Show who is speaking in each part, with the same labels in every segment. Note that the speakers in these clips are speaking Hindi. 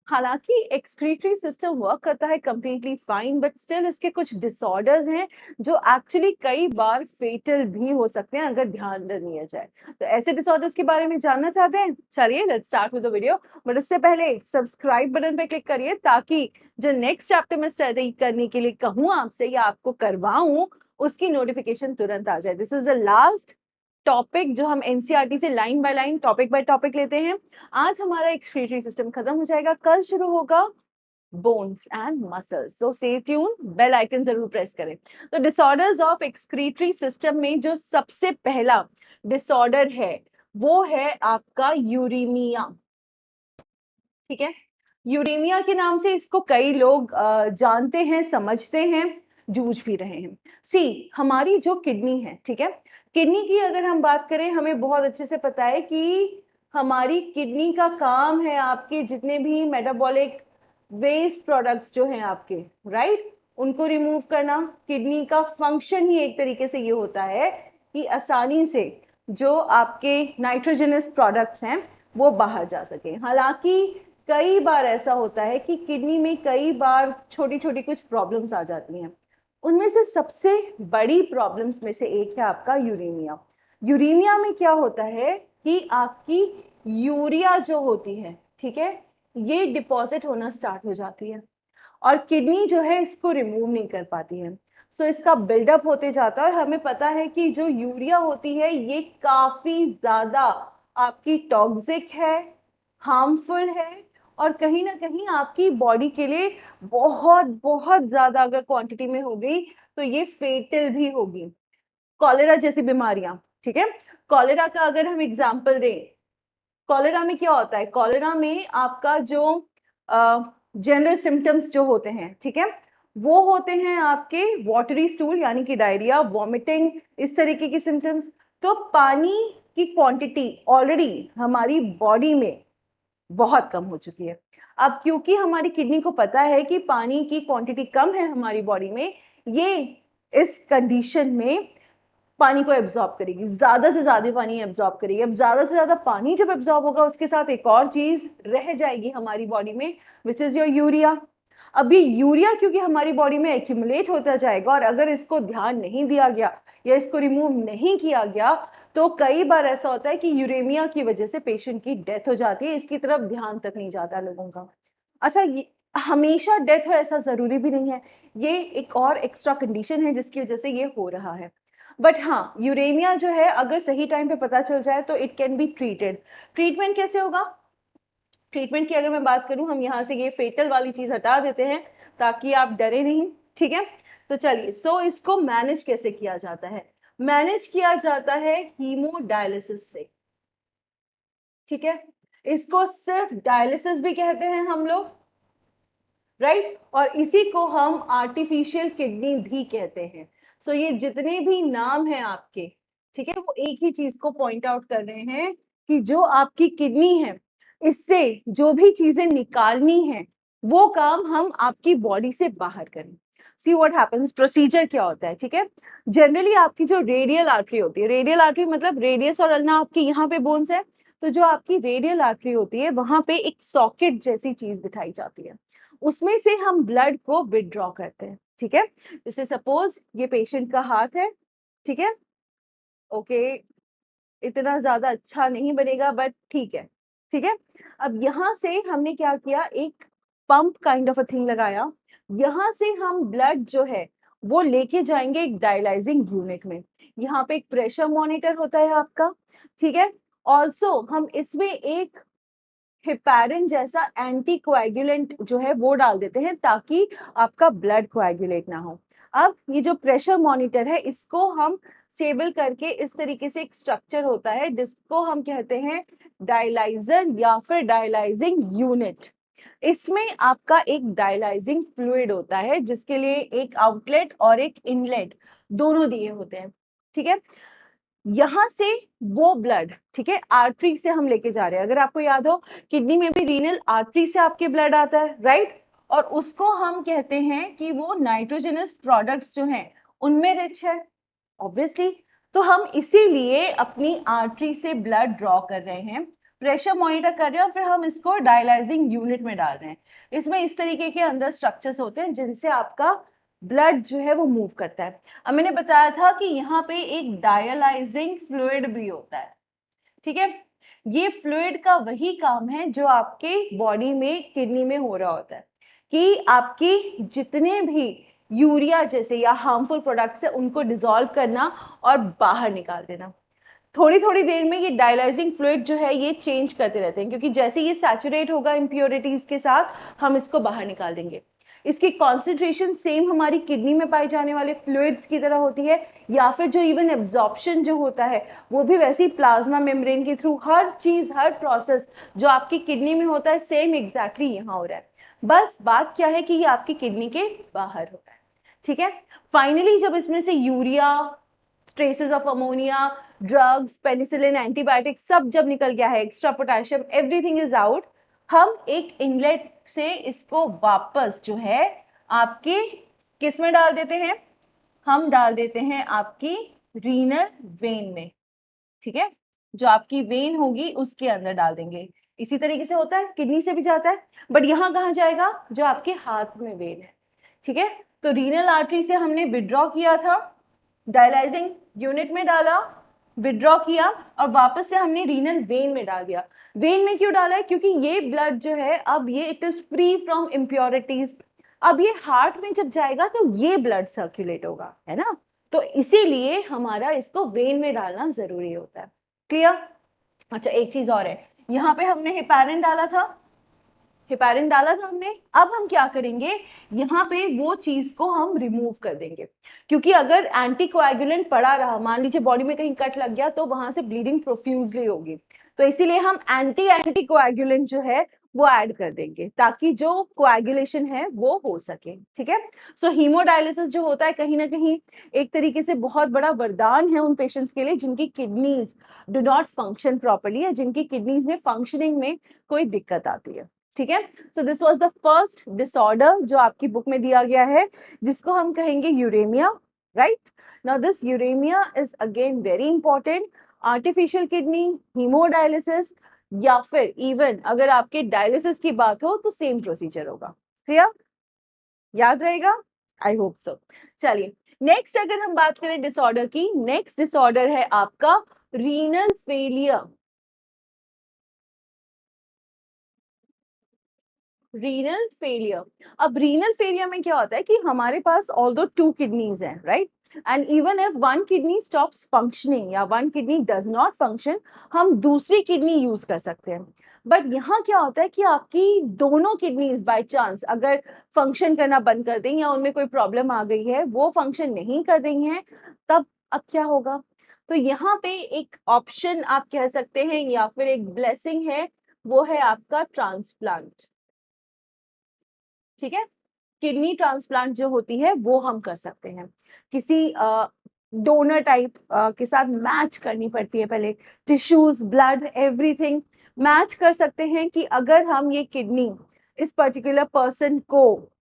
Speaker 1: हालांकि एक्सक्रीटरी सिस्टम वर्क करता है कंप्लीटली फाइन, बट स्टिल इसके कुछ डिसऑर्डर्स हैं जो एक्चुअली कई बार फेटल भी हो सकते हैं अगर ध्यान न दिया जाए। तो ऐसे डिसऑर्डर्स के बारे में जानना चाहते हैं? चलिए let's start with the video. But उससे पहले सब्सक्राइब बटन पे क्लिक करिए ताकि जो नेक्स्ट चैप्टर में स्टडी करने के लिए कहूँ आपसे या आपको करवाऊं उसकी नोटिफिकेशन तुरंत आ जाए। This is the last topic जो हम एनसीईआरटी से line by line topic by topic लेते हैं। आज हमारा एक्सक्रीटरी सिस्टम खत्म हो जाएगा, कल शुरू होगा bones and muscles. So stay tuned, bell icon जरूर प्रेस करें। तो डिसऑर्डर्स ऑफ एक्सक्रीटरी सिस्टम में जो सबसे पहला डिसऑर्डर है वो है आपका यूरीमिया। ठीक है, यूरेमिया के नाम से इसको कई लोग जानते हैं, समझते हैं, जूझ भी रहे हैं। सी, हमारी जो किडनी है, ठीक है, किडनी की अगर हम बात करें, हमें बहुत अच्छे से पता है कि हमारी किडनी का काम है आपके जितने भी मेटाबॉलिक वेस्ट प्रोडक्ट्स जो हैं आपके, राइट, उनको रिमूव करना। किडनी का फंक्शन ही एक तरीके से ये होता है कि आसानी से जो आपके नाइट्रोजनस प्रोडक्ट्स हैं वो बाहर जा सके। हालांकि कई बार ऐसा होता है कि किडनी में कई बार छोटी छोटी कुछ प्रॉब्लम्स आ जाती हैं। उनमें से सबसे बड़ी प्रॉब्लम्स में से एक है आपका यूरेमिया। यूरेमिया में क्या होता है कि आपकी यूरिया जो होती है, ठीक है, ये डिपॉजिट होना स्टार्ट हो जाती है और किडनी जो है इसको रिमूव नहीं कर पाती है। सो इसका बिल्डअप होते जाता है और हमें पता है कि जो यूरिया होती है ये काफी ज्यादा आपकी टॉक्सिक है, हार्मफुल है और कहीं ना कहीं आपकी बॉडी के लिए बहुत बहुत ज्यादा अगर क्वांटिटी में हो गई तो ये फेटल भी होगी। कॉलेरा जैसी बीमारियां, ठीक है, कॉलेरा का अगर हम एग्जांपल दें, कॉलेरा में क्या होता है, कॉलेरा में आपका जो जनरल सिम्टम्स जो होते हैं, ठीक है, वो होते हैं आपके वाटरी स्टूल यानी कि डायरिया, वॉमिटिंग, इस तरीके की सिम्टम्स। तो पानी की क्वांटिटी ऑलरेडी हमारी बॉडी में बहुत कम हो चुकी है। अब क्योंकि हमारी किडनी को पता है कि पानी की क्वांटिटी कम है हमारी बॉडी में, ये इस कंडीशन में पानी को एब्जॉर्ब करेगी, ज्यादा से ज्यादा पानी एब्जॉर्ब करेगी। अब ज्यादा से ज्यादा पानी जब एब्जॉर्ब होगा उसके साथ एक और चीज रह जाएगी हमारी बॉडी में, विच इज योर यूरिया। अभी यूरिया क्योंकि हमारी बॉडी में एक्यूमुलेट होता जाएगा और अगर इसको ध्यान नहीं दिया गया या इसको रिमूव नहीं किया गया तो कई बार ऐसा होता है कि यूरेमिया की वजह से पेशेंट की डेथ हो जाती है। इसकी तरफ ध्यान तक नहीं जाता लोगों का। अच्छा, ये हमेशा डेथ हो ऐसा जरूरी भी नहीं है, ये एक और एक्स्ट्रा कंडीशन है जिसकी वजह से ये हो रहा है। बट हाँ, यूरेमिया जो है अगर सही टाइम पे पता चल जाए तो it can be treated. Treatment कैसे होगा? ट्रीटमेंट की अगर मैं बात करूं, हम यहाँ से ये फेटल वाली चीज हटा देते हैं ताकि आप डरे नहीं, ठीक है। तो चलिए, सो इसको मैनेज कैसे किया जाता है? मैनेज किया जाता है हीमोडायलिसिस से, ठीक है। इसको सिर्फ डायलिसिस भी कहते हैं हम लोग, राइट, और इसी को हम आर्टिफिशियल किडनी भी कहते हैं। सो ये जितने भी नाम हैं आपके, ठीक है, वो एक ही चीज को पॉइंट आउट कर रहे हैं कि जो आपकी किडनी है इससे जो भी चीजें निकालनी है वो काम हम आपकी बॉडी से बाहर करें। सी व्हाट हैपेंस, प्रोसीजर क्या होता है, ठीक है। जनरली आपकी जो रेडियल आर्टरी होती है, रेडियल आर्टरी मतलब रेडियस और अल्ना आपकी यहाँ पे बोन्स है, तो जो आपकी रेडियल आर्टरी होती है वहां पे एक सॉकेट जैसी चीज बिठाई जाती है, उसमें से हम ब्लड को विदड्रॉ करते हैं, ठीक है। जैसे सपोज ये पेशेंट का हाथ है, ठीक है, ओके, इतना ज्यादा अच्छा नहीं बनेगा बट ठीक है, ठीक है। अब यहाँ से हमने क्या किया, एक pump kind of a thing लगाया, यहाँ से हम ब्लड जो है वो लेके जाएंगे एक डायलाइजिंग यूनिट में। यहाँ पे एक प्रेशर मॉनिटर होता है आपका, ठीक है। ऑल्सो हम इसमें एक हेपारिन जैसा एंटी कोएगुलेंट जो है वो डाल देते हैं ताकि आपका ब्लड कोएगुलेट ना हो। अब ये जो प्रेशर मॉनिटर है इसको हम स्टेबल करके इस तरीके से एक स्ट्रक्चर होता है जिसको हम कहते हैं डायलाइजर या फिर डायलाइजिंग यूनिट। इसमें आपका एक डायलाइजिंग फ्लूइड होता है जिसके लिए एक आउटलेट और एक इनलेट दोनों दिए होते हैं, ठीक है। यहां से वो ब्लड, ठीक है, आर्टरी से हम लेके जा रहे हैं। अगर आपको याद हो, किडनी में भी रीनल आर्टरी से आपके ब्लड आता है, राइट, और उसको हम कहते हैं कि वो नाइट्रोजनस प्रोडक्ट्स जो हैं उनमें रिच है, ऑब्वियसली। तो हम इसीलिए अपनी आर्टरी से ब्लड ड्रॉ कर रहे हैं प्रेशर मॉनिटर कर रहे हैं और फिर हम इसको डायलाइजिंग यूनिट में डाल रहे हैं। इसमें इस तरीके के अंदर स्ट्रक्चर्स होते हैं जिनसे आपका ब्लड जो है वो मूव करता है। अब मैंने बताया था कि यहाँ पे एक डायलाइजिंग फ्लूइड भी होता है, ठीक है। ये फ्लूइड का वही काम है जो आपके बॉडी में किडनी में हो रहा होता है कि आपकी जितने भी यूरिया जैसे या हार्मफुल प्रोडक्ट्स है उनको डिसॉल्व करना और बाहर निकाल देना। थोड़ी थोड़ी देर में ये डायलाइजिंग फ्लूइड जो है ये चेंज करते रहते हैं, क्योंकि जैसे ये सैचुरेट होगा इम्प्योरिटीज के साथ हम इसको बाहर निकाल देंगे। इसकी कॉन्सेंट्रेशन सेम हमारी किडनी में पाए जाने वाले फ्लूइड्स की तरह होती है, या फिर जो इवन एब्जॉर्प्शन जो होता है वो भी वैसे ही प्लाज्मा मेम्ब्रेन के थ्रू हर चीज हर प्रोसेस जो आपकी किडनी में होता है सेम एग्जैक्टली यहाँ हो रहा है। बस बात क्या है कि ये आपकी किडनी के बाहर हो रहा है, ठीक है। फाइनली जब इसमें से urea, traces of ammonia, drugs, penicillin, antibiotic सब जब निकल गया है, extra potassium, everything is out, हम एक इनलेट से इसको वापस जो है आपके किस में डाल देते हैं, हम डाल देते हैं आपकी रीनल वेन में, ठीक है। जो आपकी वेन होगी उसके अंदर डाल देंगे। इसी तरीके से होता है, किडनी से भी जाता है, बट यहाँ कहाँ जाएगा, जो आपके हाथ में वेन है, ठीक है। तो रीनल आर्टरी से हमने विड्रॉ किया था, डायलाइजिंग यूनिट में डाला, विड्रॉ किया और वापस से हमने रीनल वेन में डाल दिया। वेन में क्यों डाला है, क्योंकि ये ब्लड जो है अब ये it is free from impurities. अब ये हार्ट में जब जाएगा तो ये ब्लड सर्कुलेट होगा, है ना। तो इसीलिए हमारा इसको वेन में डालना जरूरी होता है। क्लियर। अच्छा एक चीज और है, यहाँ पे हमने हेपारिन डाला था, हेपारिन डाला था हमने। अब हम क्या करेंगे, यहाँ पे वो चीज को हम रिमूव कर देंगे, क्योंकि अगर एंटीकोएगुलेंट पड़ा रहा, मान लीजिए बॉडी में कहीं कट लग गया तो वहां से ब्लीडिंग प्रोफ्यूजली होगी, तो इसीलिए हम एंटीकोएगुलेंट जो है वो ऐड कर देंगे ताकि जो कोएगुलेशन है वो हो सके, ठीक है। सो हीमोडायलिसिस जो होता है कहीं ना कहीं एक तरीके से बहुत बड़ा वरदान है उन पेशेंट्स के लिए जिनकी kidneys do not function properly, या जिनकी किडनीज में फंक्शनिंग में कोई दिक्कत आती है, ठीक है। So this was the first disorder जो आपकी बुक में दिया गया है, जिसको हम कहेंगे uremia, right. Now this uremia is again very important. Artificial kidney, hemodialysis, या फिर इवन अगर आपके डायलिसिस की बात हो तो सेम प्रोसीजर होगा। क्लियर, याद रहेगा, आई होप सो। चलिए नेक्स्ट अगर हम बात करें डिसऑर्डर की, नेक्स्ट डिसऑर्डर है आपका रीनल फेलियर। Renal failure. अब रीनल फेलियर में क्या होता है कि हमारे पास ऑल्दो 2 किडनीज हैं, right, and even if one kidney stops functioning या one kidney does not function, हम दूसरी किडनी यूज कर सकते हैं। बट यहाँ क्या होता है कि आपकी दोनों किडनीज बाय चांस अगर फंक्शन करना बंद कर दें या उनमें कोई प्रॉब्लम आ गई है, वो फंक्शन नहीं कर रही हैं, तब अब क्या होगा। तो यहाँ पे एक ऑप्शन आप कह सकते हैं या फिर एक ब्लेसिंग है, वो है आपका ट्रांसप्लांट, ठीक है। किडनी ट्रांसप्लांट जो होती है वो हम कर सकते हैं, किसी डोनर टाइप के साथ मैच करनी पड़ती है पहले, टिश्यूज, ब्लड, एवरीथिंग मैच कर सकते हैं कि अगर हम ये किडनी इस पर्टिकुलर पर्सन को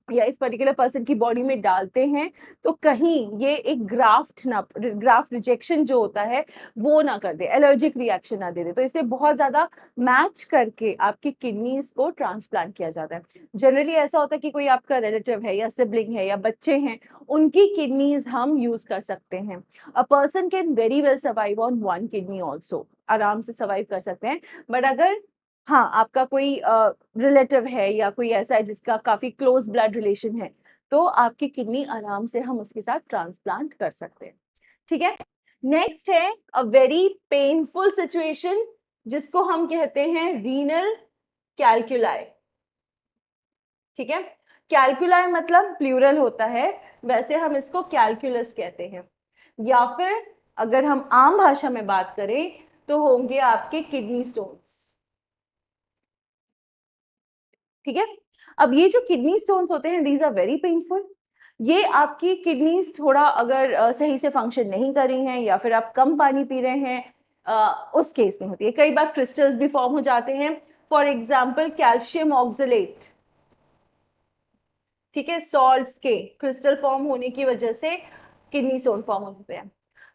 Speaker 1: या इस पर्टिकुलर पर्सन की बॉडी में डालते हैं तो कहीं ये एक ग्राफ्ट रिजेक्शन जो होता है वो ना कर दे, एलर्जिक रिएक्शन ना दे दे। तो इसलिए बहुत ज्यादा मैच करके आपकी किडनीज को ट्रांसप्लांट किया जाता है। जनरली ऐसा होता है कि कोई आपका रिलेटिव है या सिबलिंग है या बच्चे हैं, उनकी किडनीज हम यूज कर सकते हैं। A person can very well survive on 1 kidney also, आराम से सर्वाइव कर सकते हैं। बट अगर हाँ आपका कोई रिलेटिव है या कोई ऐसा है जिसका काफी क्लोज ब्लड रिलेशन है, तो आपकी किडनी आराम से हम उसके साथ ट्रांसप्लांट कर सकते हैं, ठीक है। नेक्स्ट है अ वेरी पेनफुल सिचुएशन जिसको हम कहते हैं रीनल कैलकुलाई, ठीक है। कैलकुलाई मतलब प्लूरल होता है, वैसे हम इसको कैलकुलस कहते हैं, या फिर अगर हम आम भाषा में बात करें तो होंगे आपके किडनी स्टोन्स, ठीक है। अब ये जो किडनी स्टोन्स होते हैं दीज आर वेरी पेनफुल। ये आपकी किडनीज थोड़ा अगर सही से फंक्शन नहीं कर रही हैं या फिर आप कम पानी पी रहे हैं, उस केस में होती है। कई बार क्रिस्टल्स भी फॉर्म हो जाते हैं, फॉर एग्जाम्पल कैल्शियम ऑक्सलेट, ठीक है, सॉल्ट्स के क्रिस्टल फॉर्म होने की वजह से किडनी स्टोन फॉर्म होते हैं।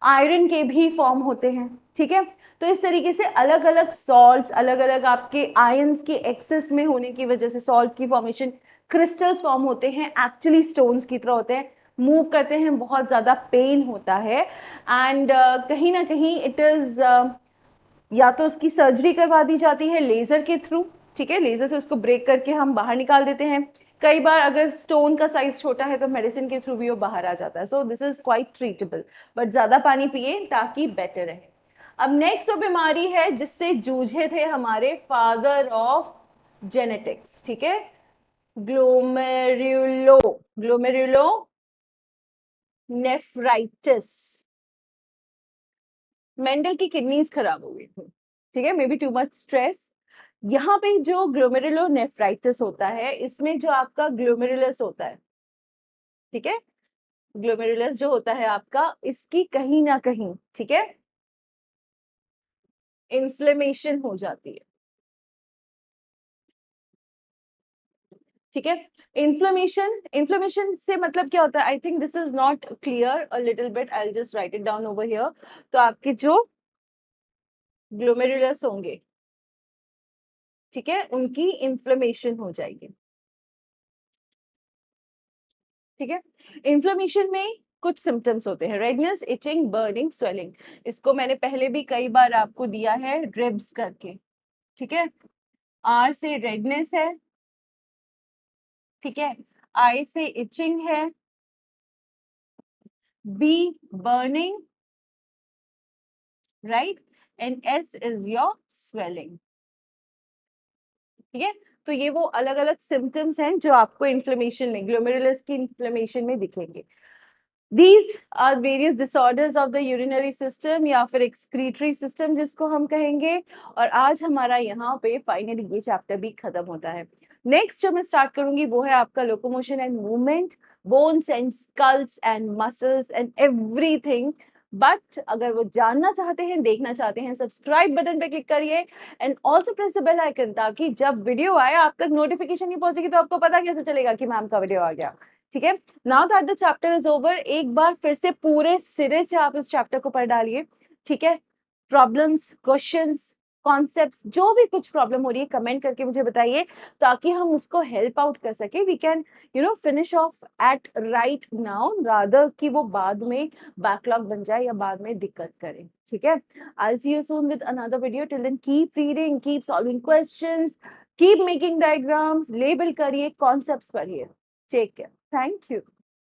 Speaker 1: आयरन के भी फॉर्म होते हैं, ठीक है। तो इस तरीके से अलग अलग सॉल्ट्स, अलग अलग आपके आयंस के एक्सेस में होने की वजह से सॉल्ट की फॉर्मेशन, क्रिस्टल्स फॉर्म होते हैं, एक्चुअली स्टोन्स की तरह होते हैं, मूव करते हैं, बहुत ज़्यादा पेन होता है, एंड कहीं ना कहीं इट इज़ या तो उसकी सर्जरी करवा दी जाती है लेज़र के थ्रू, ठीक है, लेज़र से उसको ब्रेक करके हम बाहर निकाल देते हैं। कई बार अगर स्टोन का साइज छोटा है तो मेडिसिन के थ्रू भी वो बाहर आ जाता है। So this is quite treatable, but ज़्यादा पानी पिए ताकि बेटर रहे। अब नेक्स्ट वो बीमारी है जिससे जूझे थे हमारे फादर ऑफ जेनेटिक्स, ठीक है, ग्लोमेरुलो ग्लोमेरुलो नेफ्राइटिस। मेंडल की किडनीज खराब हो गई थी, ठीक है, may be too much stress. यहाँ पे जो ग्लोमेरुलोनेफ्राइटिस होता है, इसमें जो आपका ग्लोमेरुलस होता है, ठीक है, ग्लोमेरुलस जो होता है आपका, इसकी कहीं ना कहीं, ठीक है, इन्फ्लेमेशन हो जाती है, ठीक है। इन्फ्लेमेशन, इन्फ्लेमेशन से मतलब क्या होता है, I think this is not clear, a little bit, I will just right it down over here. तो आपके जो ग्लोमेरुलस होंगे, ठीक है, उनकी इन्फ्लेमेशन हो जाएगी, ठीक है। इन्फ्लेमेशन में कुछ सिम्टम्स होते हैं, रेडनेस, इचिंग, बर्निंग, स्वेलिंग। इसको मैंने पहले भी कई बार आपको दिया है ड्रिब्स करके, ठीक है। आर से रेडनेस है, ठीक है, आई से इचिंग है, B burning, right, and S is your swelling, ठीक है। तो ये वो अलग अलग सिम्टम्स हैं जो आपको इन्फ्लेमेशन में, ग्लोमेरुलस की इन्फ्लेमेशन में दिखेंगे। These are various disorders of the urinary system या फिर excretory system जिसको हम कहेंगे। और आज हमारा यहाँ पे फाइनली ये चैप्टर भी खत्म होता है। नेक्स्ट जो मैं स्टार्ट करूंगी वो है आपका locomotion and movement, bones and skulls and muscles and everything. But अगर वो जानना चाहते हैं, देखना चाहते हैं, सब्सक्राइब बटन पे क्लिक करिए and also press the bell icon, ताकि जब वीडियो आए आप तक नोटिफिकेशन नहीं पहुंचेगी तो आपको पता कैसे चलेगा कि मैम का वीडियो आ गया, ठीक है। Now that the chapter is over, एक बार फिर से पूरे सिरे से आप इस चैप्टर को पढ़ डालिए, ठीक है। प्रॉब्लम्स, क्वेश्चंस, कॉन्सेप्ट्स, जो भी कुछ प्रॉब्लम हो रही है कमेंट करके मुझे बताइए, ताकि हम उसको हेल्प आउट कर सके। We can finish off at right now, rather कि वो बाद में बैकलॉग बन जाए या बाद में दिक्कत करे, ठीक है। I see you soon with another video, till then keep reading, keep solving questions, keep making diagrams, label करिए, कॉन्सेप्ट्स पढ़िए। Take care, thank you.